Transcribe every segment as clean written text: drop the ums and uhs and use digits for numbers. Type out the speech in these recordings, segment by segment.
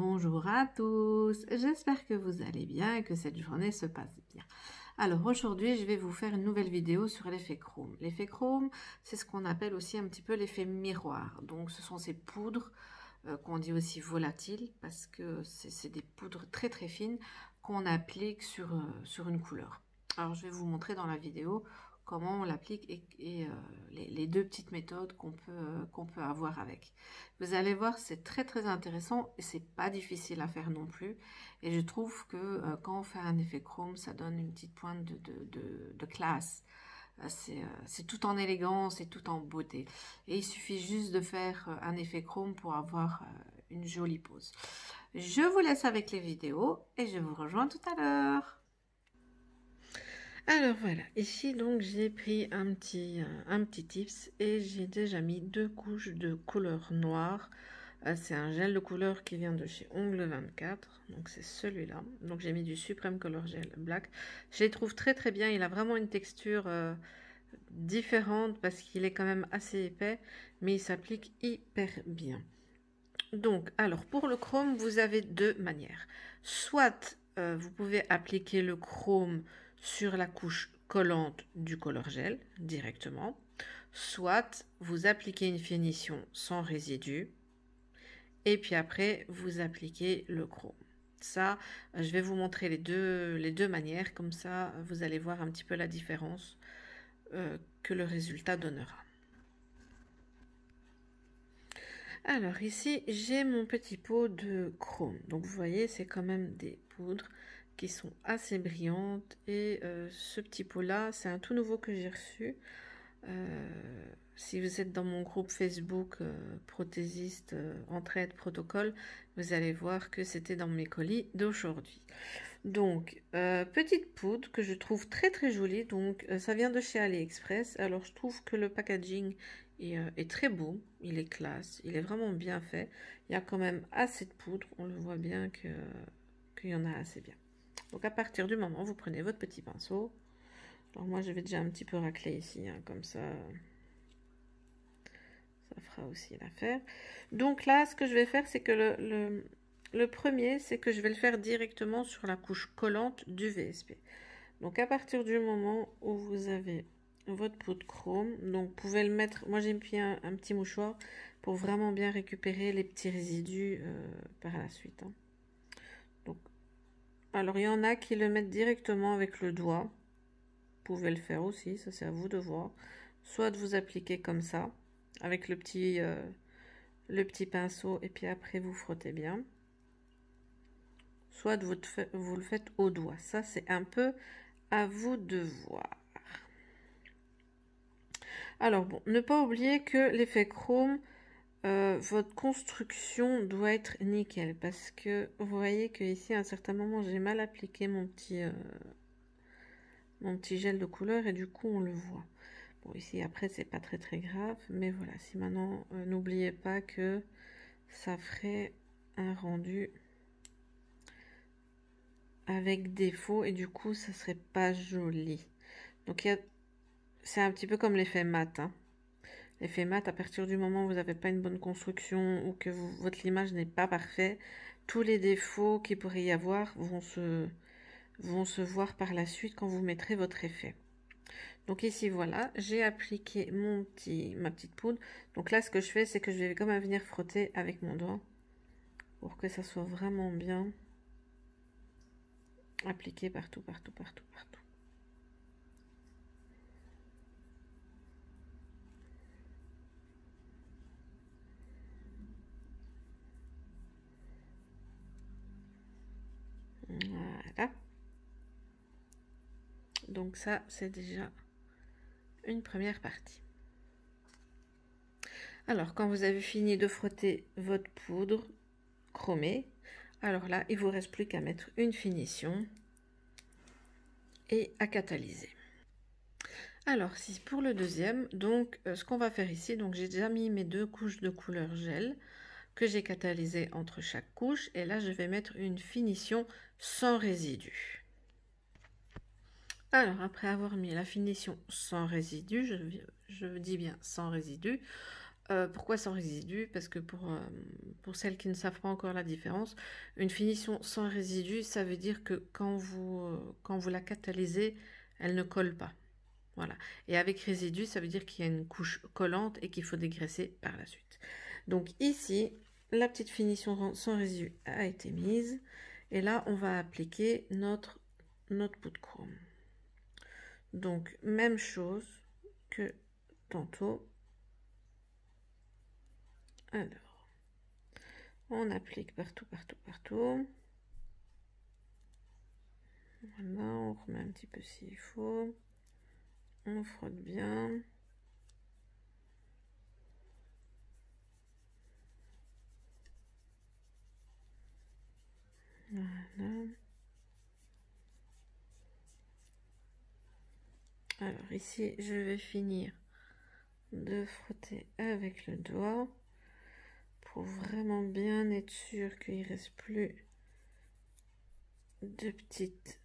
Bonjour à tous, j'espère que vous allez bien et que cette journée se passe bien. Alors aujourd'hui, je vais vous faire une nouvelle vidéo sur l'effet chrome. L'effet chrome, c'est ce qu'on appelle aussi un petit peu l'effet miroir. Donc ce sont ces poudres qu'on dit aussi volatiles parce que c'est des poudres très très fines qu'on applique sur une couleur. Alors je vais vous montrer dans la vidéo comment on l'applique et les deux petites méthodes qu'on peut avoir avec. Vous allez voir, c'est très très intéressant et c'est pas difficile à faire non plus. Et je trouve que quand on fait un effet chrome, ça donne une petite pointe de classe. C'est tout en élégance et tout en beauté. Et il suffit juste de faire un effet chrome pour avoir une jolie pose. Je vous laisse avec les vidéos et je vous rejoins tout à l'heure. Alors voilà, ici donc j'ai pris un petit tips et j'ai déjà mis 2 couches de couleur noire. C'est un gel de couleur qui vient de chez Ongle 24, donc c'est celui-là. Donc j'ai mis du Supreme Color Gel Black. Je les trouve très très bien, il a vraiment une texture différente parce qu'il est quand même assez épais, mais il s'applique hyper bien. Donc alors pour le chrome, vous avez deux manières. Soit vous pouvez appliquer le chrome sur la couche collante du color gel directement, soit vous appliquez une finition sans résidu et puis après vous appliquez le chrome. Ça, je vais vous montrer les deux manières, comme ça vous allez voir un petit peu la différence que le résultat donnera. Alors ici, j'ai mon petit pot de chrome. Donc vous voyez, c'est quand même des poudres qui sont assez brillantes. Et ce petit pot-là, c'est un tout nouveau que j'ai reçu. Si vous êtes dans mon groupe Facebook prothésiste entraide protocole, vous allez voir que c'était dans mes colis d'aujourd'hui. Donc, petite poudre que je trouve très très jolie. Donc, ça vient de chez AliExpress. Alors, je trouve que le packaging est très beau. Il est classe. Il est vraiment bien fait. Il y a quand même assez de poudre. On le voit bien qu'il y en a assez bien. Donc, à partir du moment où vous prenez votre petit pinceau. Alors, moi, je vais déjà un petit peu racler ici. Hein, comme ça fera aussi l'affaire. Donc là, ce que je vais faire, c'est que le premier, c'est que je vais le faire directement sur la couche collante du VSP. Donc à partir du moment où vous avez votre poudre chrome, donc vous pouvez le mettre, moi j'ai mis un petit mouchoir pour vraiment bien récupérer les petits résidus par la suite. Hein. Donc, alors il y en a qui le mettent directement avec le doigt. Vous pouvez le faire aussi, ça c'est à vous de voir. Soit de vous appliquer comme ça, avec le petit pinceau, et puis après vous frottez bien. Soit vous le faites au doigt. Ça, c'est un peu à vous de voir. Alors bon, ne pas oublier que l'effet chrome, votre construction doit être nickel. Parce que vous voyez que ici, à un certain moment, j'ai mal appliqué mon petit gel de couleur et du coup, on le voit. Bon, ici, après, c'est pas très très grave. Mais voilà, si maintenant, n'oubliez pas que ça ferait un rendu avec défaut et du coup ça serait pas joli. Donc c'est un petit peu comme l'effet mat. Hein. L'effet mat, à partir du moment où vous n'avez pas une bonne construction ou que votre limage n'est pas parfait, tous les défauts qu'il pourrait y avoir vont se voir par la suite quand vous mettrez votre effet. Donc ici voilà, j'ai appliqué ma petite poudre. Donc là ce que je fais, c'est que je vais quand même venir frotter avec mon doigt pour que ça soit vraiment bien appliqué partout, partout, partout, partout. Voilà. Donc ça, c'est déjà une première partie. Alors, quand vous avez fini de frotter votre poudre chromée, alors là, il vous reste plus qu'à mettre une finition et à catalyser. Alors, si pour le deuxième, donc ce qu'on va faire ici, donc j'ai déjà mis mes 2 couches de couleur gel que j'ai catalysé entre chaque couche et là je vais mettre une finition sans résidu. Alors après avoir mis la finition sans résidu, je dis bien sans résidu, Pourquoi sans résidu? Parce que pour celles qui ne savent pas encore la différence, une finition sans résidu, ça veut dire que quand vous la catalysez, elle ne colle pas. Voilà. Et avec résidu, ça veut dire qu'il y a une couche collante et qu'il faut dégraisser par la suite. Donc ici, la petite finition sans résidu a été mise. Et là, on va appliquer notre poudre chrome. Donc, même chose que tantôt. Alors, on applique partout, partout, partout. Voilà, on remet un petit peu s'il faut. On frotte bien. Voilà. Alors ici, je vais finir de frotter avec le doigt pour vraiment bien être sûr qu'il ne reste plus de petites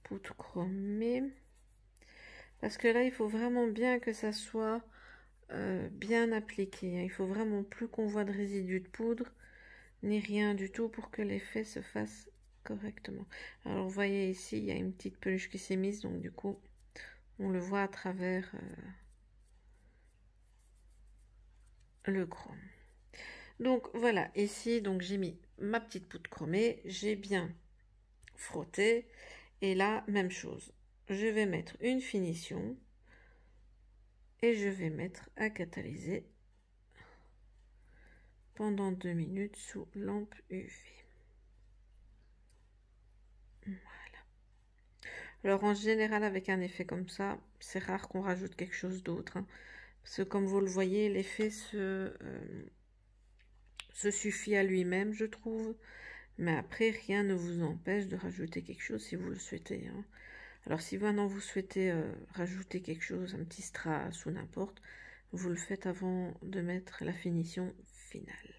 poudres chromées. Parce que là, il faut vraiment bien que ça soit bien appliqué. Il faut vraiment plus qu'on voit de résidus de poudre, ni rien du tout pour que l'effet se fasse correctement. Alors, vous voyez ici, il y a une petite peluche qui s'est mise, donc du coup, on le voit à travers le chrome. Donc voilà, ici, donc j'ai mis ma petite poudre chromée, j'ai bien frotté, et là, même chose. Je vais mettre une finition et je vais mettre à catalyser pendant 2 minutes sous lampe UV. Voilà. Alors en général, avec un effet comme ça, c'est rare qu'on rajoute quelque chose d'autre, hein, parce que comme vous le voyez, l'effet se suffit à lui-même, je trouve. Mais après, rien ne vous empêche de rajouter quelque chose si vous le souhaitez, hein. Alors si maintenant vous souhaitez rajouter quelque chose, un petit strass ou n'importe, vous le faites avant de mettre la finition finale.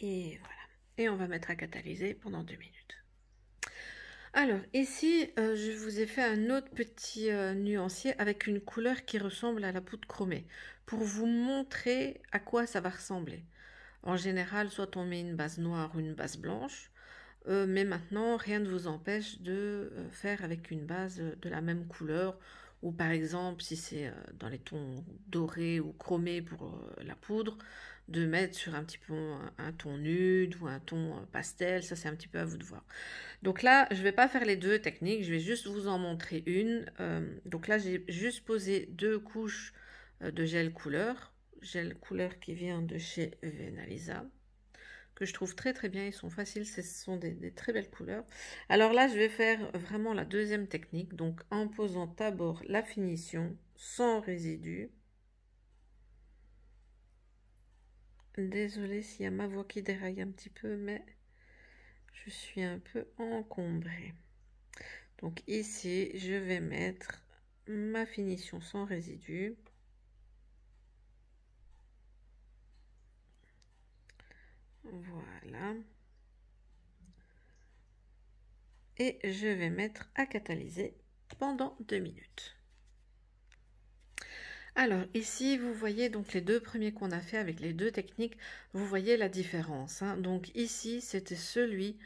Et voilà. Et on va mettre à catalyser pendant 2 minutes. Alors ici, je vous ai fait un autre petit nuancier avec une couleur qui ressemble à la poudre chromée pour vous montrer à quoi ça va ressembler. En général, soit on met une base noire ou une base blanche, mais maintenant, rien ne vous empêche de faire avec une base de la même couleur, ou par exemple, si c'est dans les tons dorés ou chromés pour la poudre, de mettre sur un petit peu un ton nude ou un ton pastel, ça c'est un petit peu à vous de voir. Donc là, je ne vais pas faire les deux techniques, je vais juste vous en montrer une. Donc là, j'ai juste posé 2 couches de gel couleur qui vient de chez Venalisa, que je trouve très très bien, ils sont faciles, ce sont des très belles couleurs. Alors là, je vais faire vraiment la deuxième technique, donc en posant d'abord la finition sans résidu. Désolée s'il y a ma voix qui déraille un petit peu, mais je suis un peu encombrée. Donc ici, je vais mettre ma finition sans résidu. Voilà. Et je vais mettre à catalyser pendant 2 minutes. Alors ici, vous voyez donc les deux premiers qu'on a fait avec les deux techniques, vous voyez la différence, hein. Donc ici, c'était celui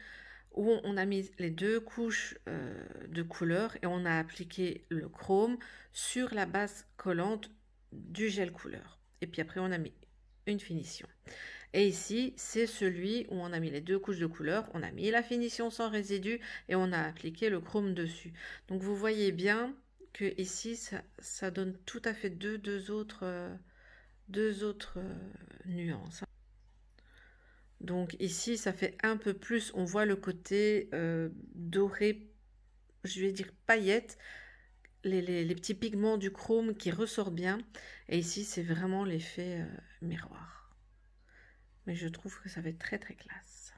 où on a mis les 2 couches de couleur et on a appliqué le chrome sur la base collante du gel couleur. Et puis après, on a mis une finition. Et ici, c'est celui où on a mis les 2 couches de couleur, on a mis la finition sans résidu et on a appliqué le chrome dessus. Donc vous voyez bien que ici, ça donne tout à fait deux autres nuances. Donc ici, ça fait un peu plus, on voit le côté doré, je vais dire paillettes, les petits pigments du chrome qui ressort bien. Et ici, c'est vraiment l'effet miroir. Mais je trouve que ça fait très très classe.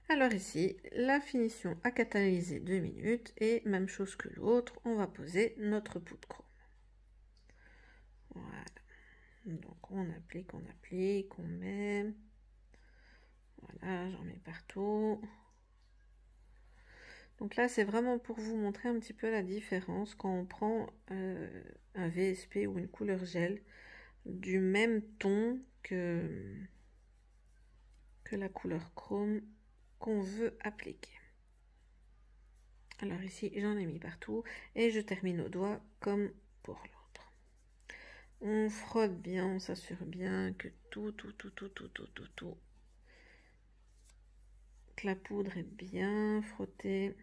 Alors ici, la finition à catalyser 2 minutes et même chose que l'autre, on va poser notre poudre chrome. Voilà. Donc on applique, on met. Voilà, j'en mets partout. Donc là, c'est vraiment pour vous montrer un petit peu la différence quand on prend un VSP ou une couleur gel du même ton que la couleur chrome qu'on veut appliquer. Alors ici, j'en ai mis partout et je termine au doigt comme pour l'autre. On frotte bien, on s'assure bien que tout, que la poudre est bien frottée,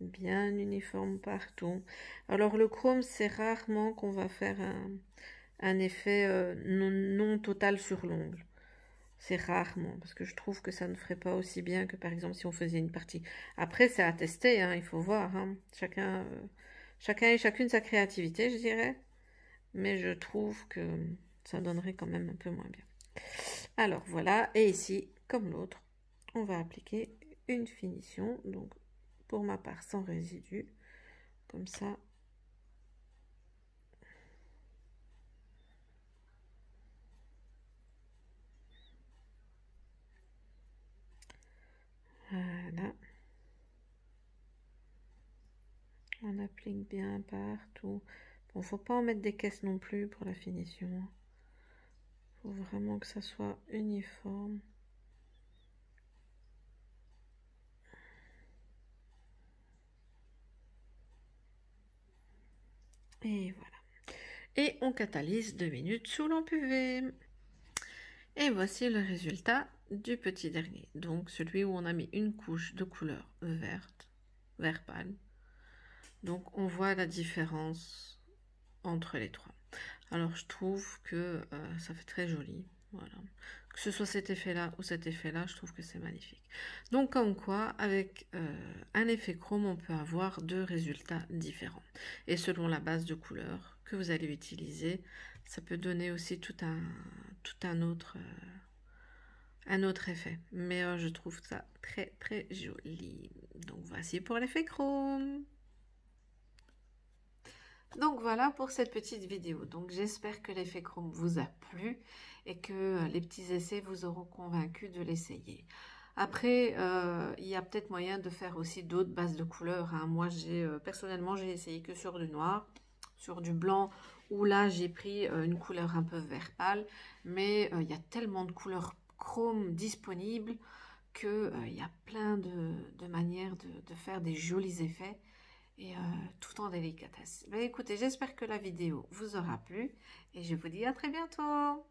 bien uniforme partout. Alors le chrome, c'est rarement qu'on va faire un effet non total sur l'ongle. C'est rarement, parce que je trouve que ça ne ferait pas aussi bien que par exemple si on faisait une partie. Après, c'est à tester, hein, il faut voir. Hein. Chacun et chacune sa créativité, je dirais. Mais je trouve que ça donnerait quand même un peu moins bien. Alors voilà, et ici, comme l'autre, on va appliquer une finition. Donc, pour ma part, sans résidu. Comme ça. Voilà. On applique bien partout. Bon, faut pas en mettre des caisses non plus pour la finition. Faut vraiment que ça soit uniforme. Et voilà. Et on catalyse 2 minutes sous lampe UV. Et voici le résultat du petit dernier. Donc celui où on a mis une couche de couleur verte, vert pâle. Donc on voit la différence entre les trois. Alors je trouve que ça fait très joli. Voilà. Que ce soit cet effet-là ou cet effet-là, je trouve que c'est magnifique. Donc comme quoi, avec un effet chrome, on peut avoir deux résultats différents. Et selon la base de couleur que vous allez utiliser, ça peut donner aussi tout un autre effet. Mais je trouve ça très très joli. Donc voici pour l'effet chrome. Donc voilà pour cette petite vidéo. Donc j'espère que l'effet chrome vous a plu et que les petits essais vous auront convaincu de l'essayer. Après, il y a peut-être moyen de faire aussi d'autres bases de couleurs. Hein. Moi, personnellement, j'ai essayé que sur du noir, sur du blanc, où là, j'ai pris une couleur un peu vert pâle. Mais il y a tellement de couleurs chrome disponibles qu'il y a plein de manières de faire des jolis effets. Et tout en délicatesse. Ben, écoutez, j'espère que la vidéo vous aura plu et je vous dis à très bientôt.